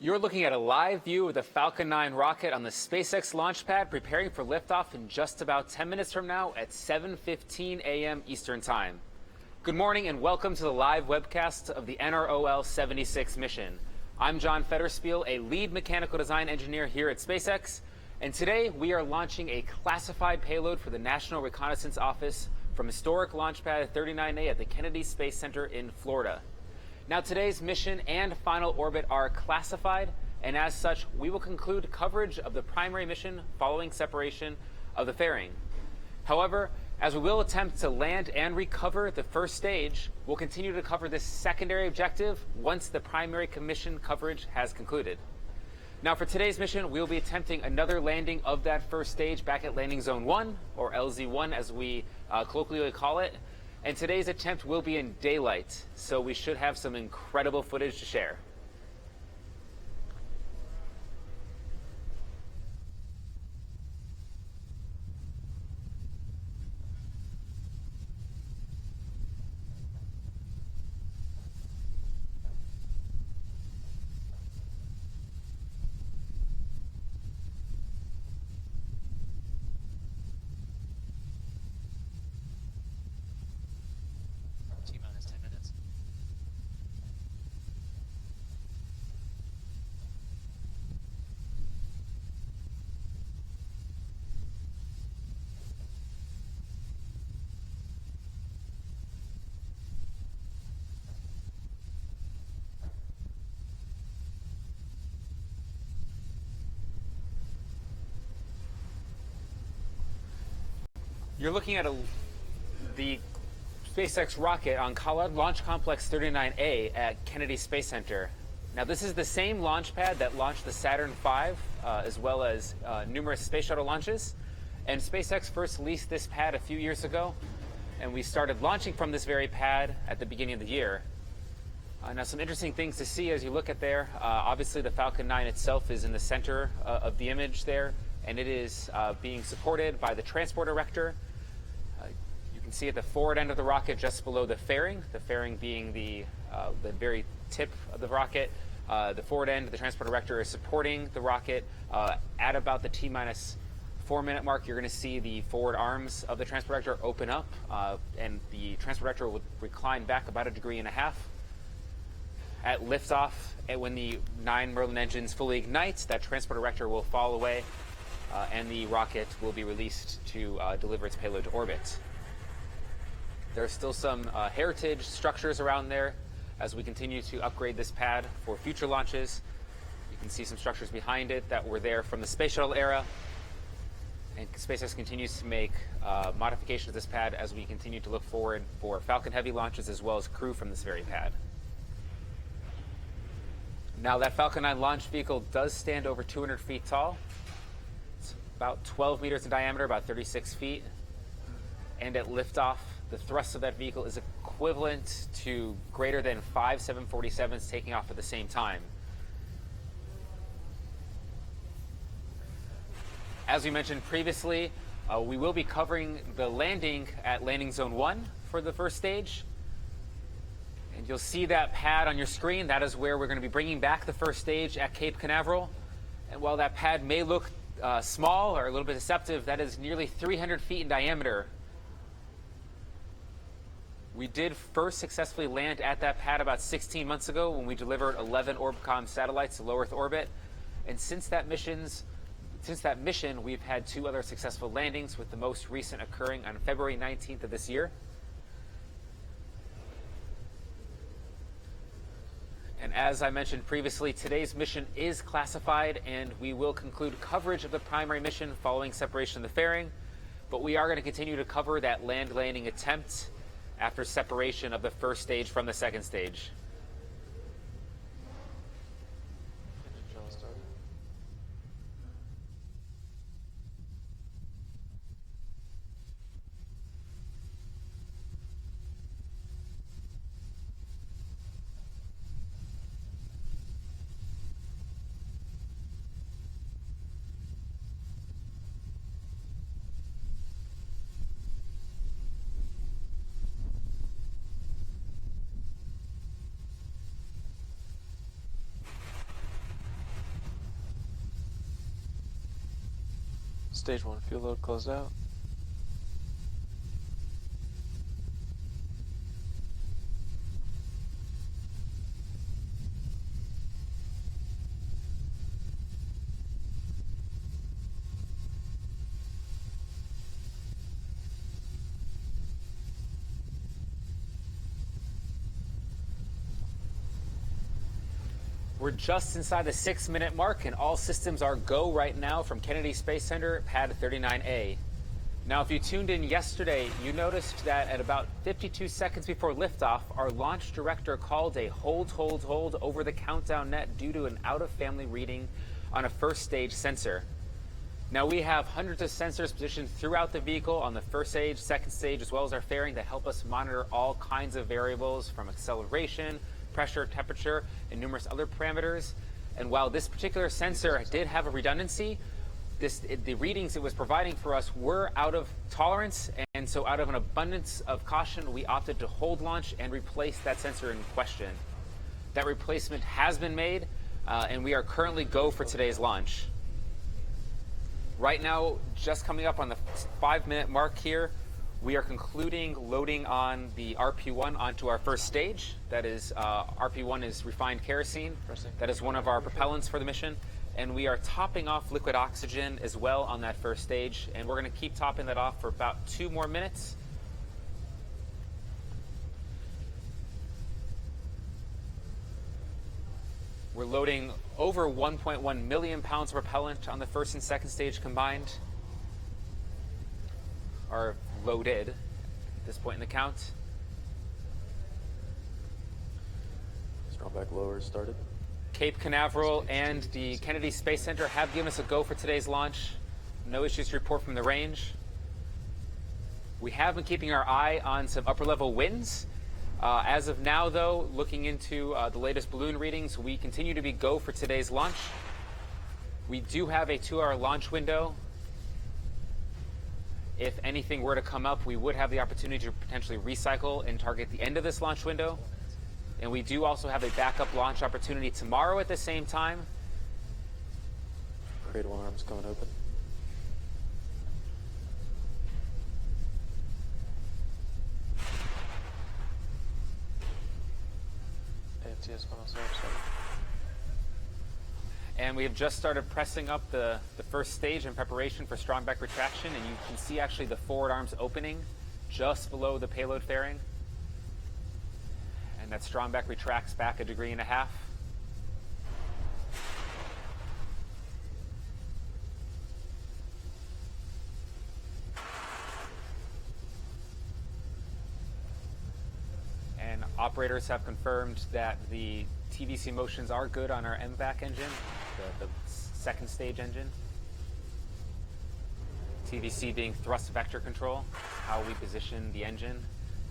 You're looking at a live view of the Falcon 9 rocket on the SpaceX launch pad, preparing for liftoff in just about 10 minutes from now at 7:15 a.m. Eastern Time. Good morning and welcome to the live webcast of the NROL-76 mission. I'm John Fetterspiel, a lead mechanical design engineer here at SpaceX, and today we are launching a classified payload for the National Reconnaissance Office from historic launch pad 39A at the Kennedy Space Center in Florida. Now, today's mission and final orbit are classified, and as such, we will conclude coverage of the primary mission following separation of the fairing. However, as we will attempt to land and recover the first stage, we'll continue to cover this secondary objective once the primary mission coverage has concluded. Now, for today's mission, we'll be attempting another landing of that first stage back at Landing Zone 1, or LZ1 as we colloquially call it. And today's attempt will be in daylight, so we should have some incredible footage to share. T-minus 10 minutes. You're looking at the SpaceX rocket on Launch Complex 39A at Kennedy Space Center. Now, this is the same launch pad that launched the Saturn V, as well as numerous space shuttle launches. And SpaceX first leased this pad a few years ago, and we started launching from this very pad at the beginning of the year. Now, some interesting things to see as you look at there. Obviously, the Falcon 9 itself is in the center of the image there, and it is being supported by the transporter erector. You can see at the forward end of the rocket, just below the fairing being the very tip of the rocket. The forward end of the transporter erector is supporting the rocket. At about the T-minus 4-minute mark, you're going to see the forward arms of the transporter erector open up, and the transporter erector will recline back about 1.5 degrees. At liftoff, and when the 9 Merlin engines fully ignite, that transporter erector will fall away, and the rocket will be released to deliver its payload to orbit. There are still some heritage structures around there as we continue to upgrade this pad for future launches. You can see some structures behind it that were there from the space shuttle era. And SpaceX continues to make modifications to this pad as we continue to look forward for Falcon Heavy launches as well as crew from this very pad. Now, that Falcon 9 launch vehicle does stand over 200 feet tall. It's about 12 meters in diameter, about 36 feet. And at liftoff, the thrust of that vehicle is equivalent to greater than 5 747s taking off at the same time. As we mentioned previously, we will be covering the landing at Landing Zone 1 for the first stage. And you'll see that pad on your screen. That is where we're going to be bringing back the first stage at Cape Canaveral. And while that pad may look small or a little bit deceptive, that is nearly 300 feet in diameter. We did first successfully land at that pad about 16 months ago when we delivered 11 Orbcomm satellites to low Earth orbit. And since that mission, we've had 2 other successful landings, with the most recent occurring on February 19th of this year. And as I mentioned previously, today's mission is classified, and we will conclude coverage of the primary mission following separation of the fairing. But we are going to continue to cover that landing attempt after separation of the first stage from the second stage. Stage 1 fuel load closed out. We're just inside the 6-minute mark, and all systems are go right now from Kennedy Space Center, pad 39A. Now, if you tuned in yesterday, you noticed that at about 52 seconds before liftoff, our launch director called a hold over the countdown net due to an out-of-family reading on a first stage sensor. Now, we have hundreds of sensors positioned throughout the vehicle on the first stage, second stage, as well as our fairing that help us monitor all kinds of variables from acceleration, pressure, temperature, and numerous other parameters. And while this particular sensor did have a redundancy, the readings it was providing for us were out of tolerance, and so out of an abundance of caution, we opted to hold launch and replace that sensor in question. That replacement has been made, and we are currently go for today's launch. Right now, just coming up on the 5-minute mark here, we are concluding loading on the RP1 onto our first stage. That is, RP1 is refined kerosene. That is one of our propellants for the mission. And we are topping off liquid oxygen as well on that first stage. And we're going to keep topping that off for about 2 more minutes. We're loading over 1.1 million pounds of propellant on the first and second stage combined. Are loaded at this point in the count. Strong back lower started. Cape Canaveral and the Kennedy Space Center have given us a go for today's launch. No issues to report from the range. We have been keeping our eye on some upper level winds. As of now, though, looking into the latest balloon readings, we continue to be go for today's launch. We do have a 2-hour launch window. If anything were to come up, we would have the opportunity to potentially recycle and target the end of this launch window. And we do also have a backup launch opportunity tomorrow at the same time. Cradle arms going open. AFTS 107. And we have just started pressing up the first stage in preparation for strong back retraction, and you can see actually the forward arms opening just below the payload fairing. And that strong back retracts back 1.5 degrees. And operators have confirmed that the TVC motions are good on our MVAC engine, the second stage engine. TVC being thrust vector control, how we position the engine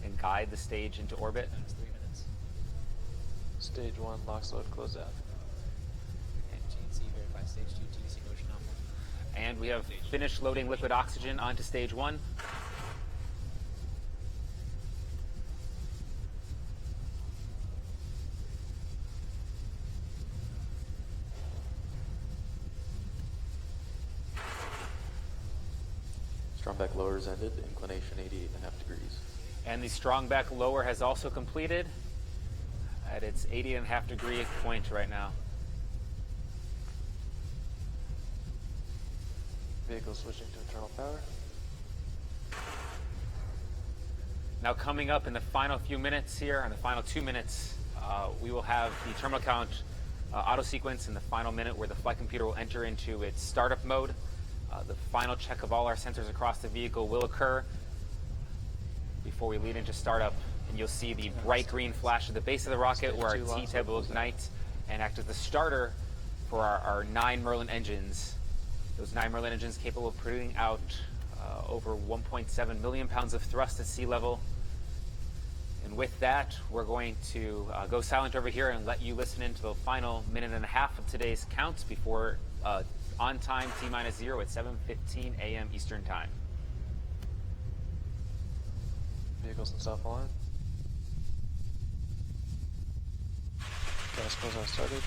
and guide the stage into orbit. That's 3 minutes. Stage 1 LOX load closed out. And GNC verify stage 2 TVC motion nominal. And we have finished loading liquid oxygen onto stage 1. Strong back lower is ended. Inclination 88.5 degrees. And the strong back lower has also completed at its 80.5 degree point right now. Vehicle switching to internal power. Now coming up in the final few minutes here, in the final 2 minutes, we will have the terminal count auto sequence in the final minute where the flight computer will enter into its startup mode. The final check of all our sensors across the vehicle will occur before we lead into startup, and you'll see the bright green flash at the base of the rocket where our T-tab will ignite and act as the starter for our 9 Merlin engines. Those 9 Merlin engines capable of putting out over 1.7 million pounds of thrust at sea level. And with that, we're going to go silent over here and let you listen into the final 1.5 minutes of today's counts before on time T-0 at 7:15 a.m. Eastern Time. Vehicles in self align. Gas closeout started.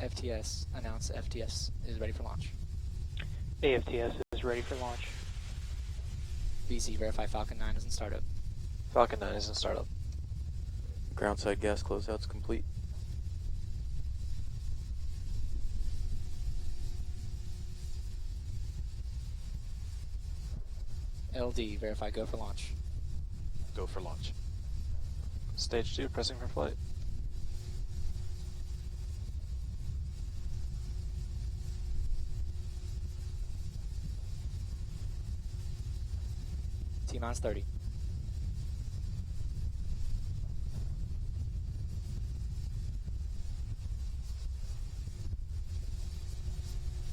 FTS, announce FTS is ready for launch. AFTS is ready for launch. BC, verify Falcon 9 is in startup. Falcon 9 is in startup. Groundside gas closeout's complete. LD, verify go for launch. Go for launch. Stage 2, pressing for flight. T-minus 30.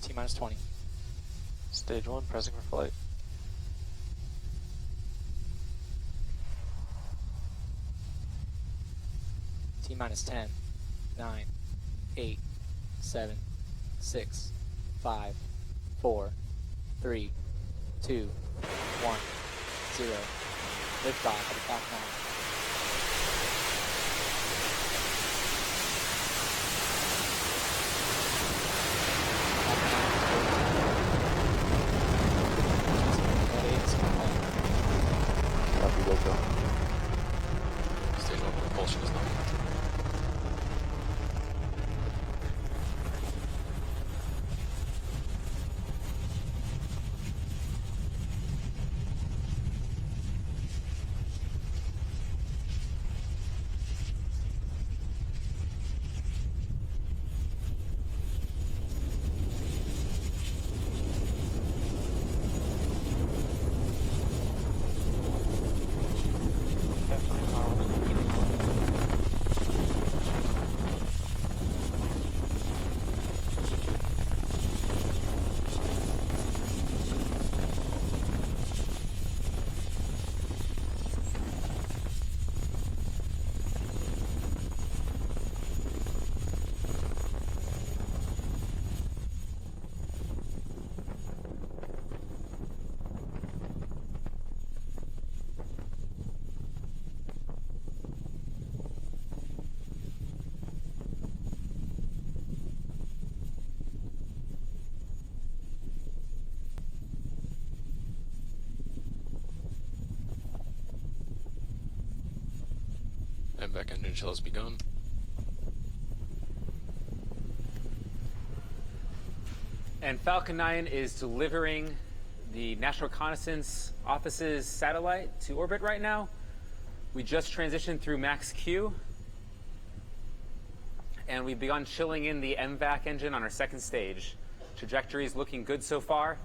T-minus 20. Stage 1, pressing for flight. T-minus 10, 9, 8, 7, 6, 5, 4, 3, 2, 1, 0. Liftoff of the Falcon 9. Copy, Wilco. Stage 1 propulsion is not connected. MVAC engine chill has begun. And Falcon 9 is delivering the National Reconnaissance Office's satellite to orbit right now. We just transitioned through max Q, and we've begun chilling in the MVAC engine on our second stage. Trajectory is looking good so far.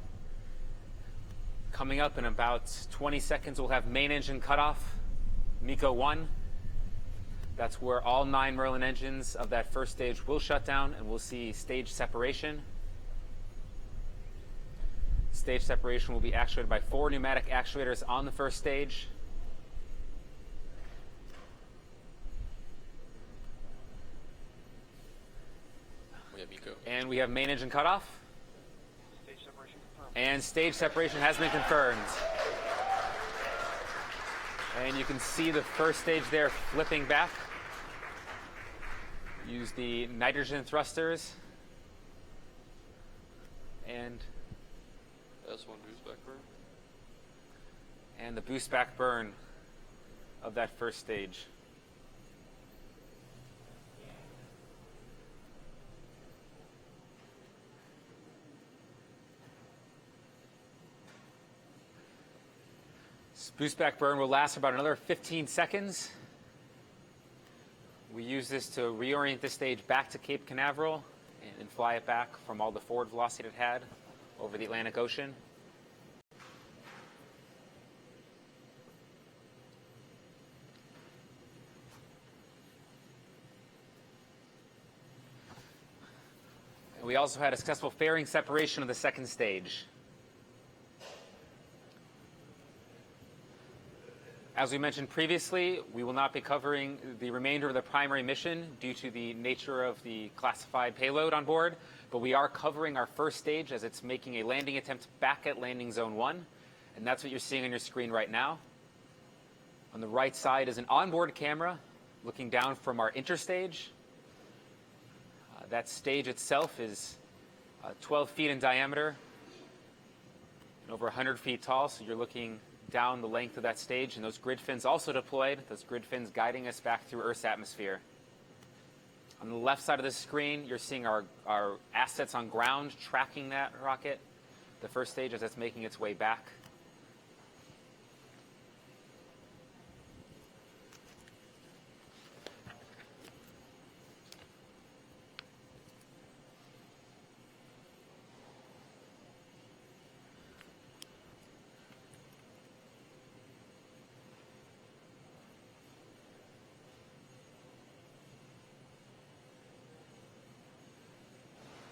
Coming up in about 20 seconds, we'll have main engine cutoff, MECO 1. That's where all 9 Merlin engines of that first stage will shut down, and we'll see stage separation. Stage separation will be actuated by 4 pneumatic actuators on the first stage. We have eco. And we have main engine cutoff. And stage separation has been confirmed. And you can see the first stage there flipping back. Use the nitrogen thrusters. And S1 boost back burn. and the boost back burn of that first stage. This boost back burn will last about another 15 seconds. We use this to reorient the stage back to Cape Canaveral and fly it back from all the forward velocity it had over the Atlantic Ocean. And we also had a successful fairing separation of the second stage. As we mentioned previously, we will not be covering the remainder of the primary mission due to the nature of the classified payload on board, but we are covering our first stage as it's making a landing attempt back at landing zone 1, and that's what you're seeing on your screen right now. On the right side is an onboard camera looking down from our interstage. That stage itself is 12 feet in diameter and over 100 feet tall, so you're looking down the length of that stage, and those grid fins also deployed, those grid fins guiding us back through Earth's atmosphere. On the left side of the screen, you're seeing our assets on ground tracking that rocket, the first stage as it's making its way back.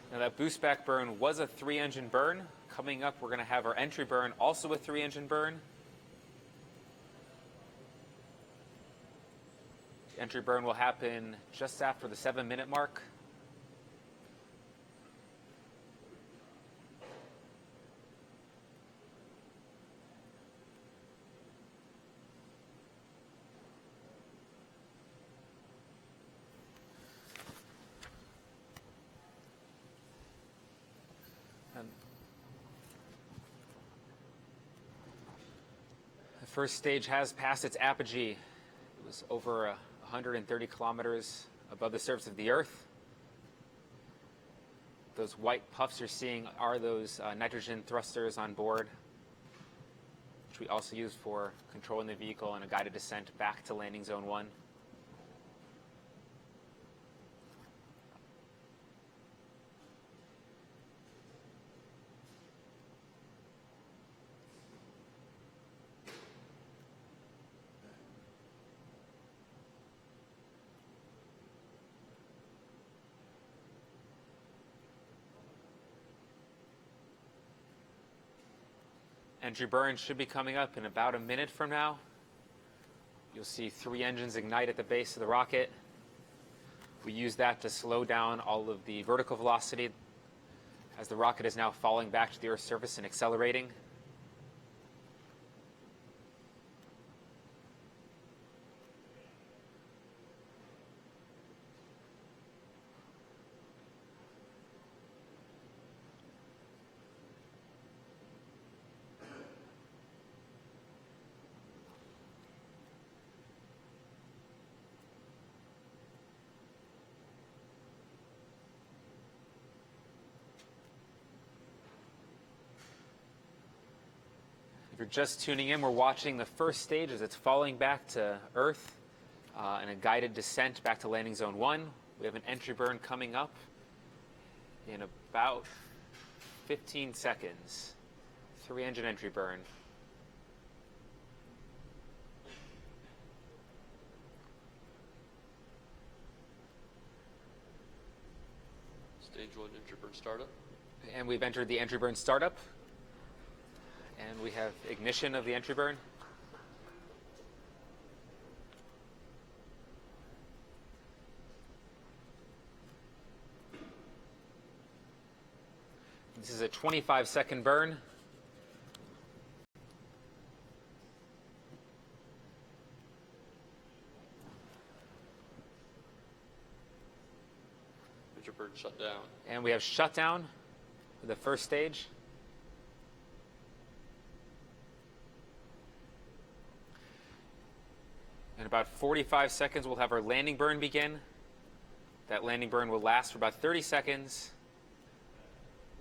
Now that boost back burn was a 3-engine burn. Coming up, we're going to have our entry burn, also a 3-engine burn. The entry burn will happen just after the 7-minute mark. The first stage has passed its apogee. It was over 130 kilometers above the surface of the Earth. Those white puffs you're seeing are those nitrogen thrusters on board, which we also use for controlling the vehicle in a guided descent back to landing zone 1. Entry burn should be coming up in about a minute from now. You'll see 3 engines ignite at the base of the rocket. We use that to slow down all of the vertical velocity as the rocket is now falling back to the Earth's surface and accelerating. If you're just tuning in, we're watching the first stage as it's falling back to Earth in a guided descent back to landing zone 1. We have an entry burn coming up in about 15 seconds. 3-engine entry burn. Stage 1 entry burn startup. And we've entered the entry burn startup. And we have ignition of the entry burn. This is a 25-second burn. Entry burn shut down. And we have shutdown for the first stage. In about 45 seconds, we'll have our landing burn begin. That landing burn will last for about 30 seconds.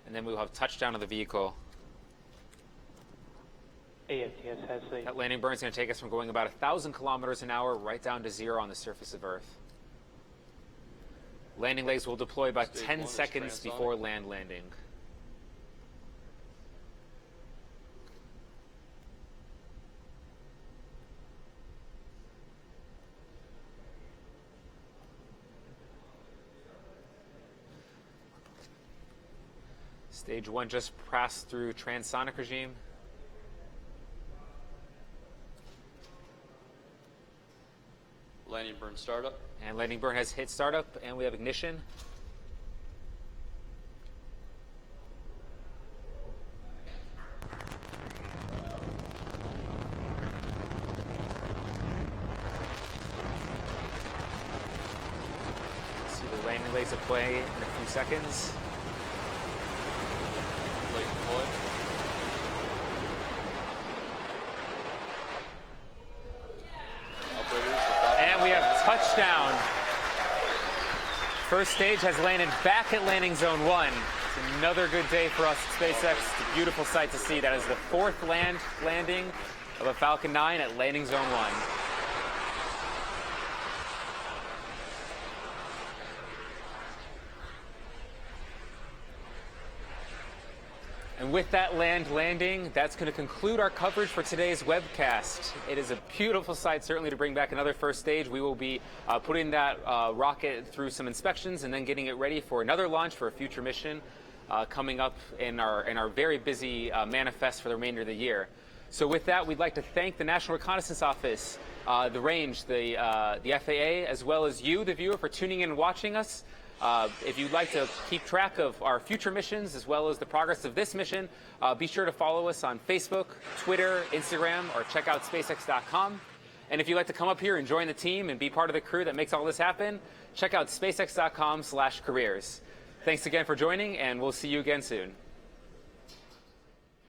And then we'll have touchdown of the vehicle. AFTS has a That landing burn is going to take us from going about 1,000 kilometers an hour right down to 0 on the surface of Earth. Landing legs will deploy about Stage 10 1 is seconds transonic. before landing. Stage 1 just passed through transonic regime. Landing burn startup. And landing burn has hit startup, and we have ignition. See the Landing legs will play in a few seconds. Late deploy. Operators are And we have touchdown. First stage has landed back at landing zone 1. It's another good day for us at SpaceX. It's a beautiful sight to see. That is the 4th landing of a Falcon 9 at landing zone 1. And with that landing, that's going to conclude our coverage for today's webcast. It is a beautiful sight, certainly, to bring back another first stage. We will be putting that rocket through some inspections and then getting it ready for another launch for a future mission coming up in our very busy manifest for the remainder of the year. So with that, we'd like to thank the National Reconnaissance Office, the range, the FAA, as well as you, the viewer, for tuning in and watching us. If you'd like to keep track of our future missions as well as the progress of this mission, be sure to follow us on Facebook, Twitter, Instagram, or check out SpaceX.com. And if you'd like to come up here and join the team and be part of the crew that makes all this happen, check out SpaceX.com/careers. Thanks again for joining, and we'll see you again soon.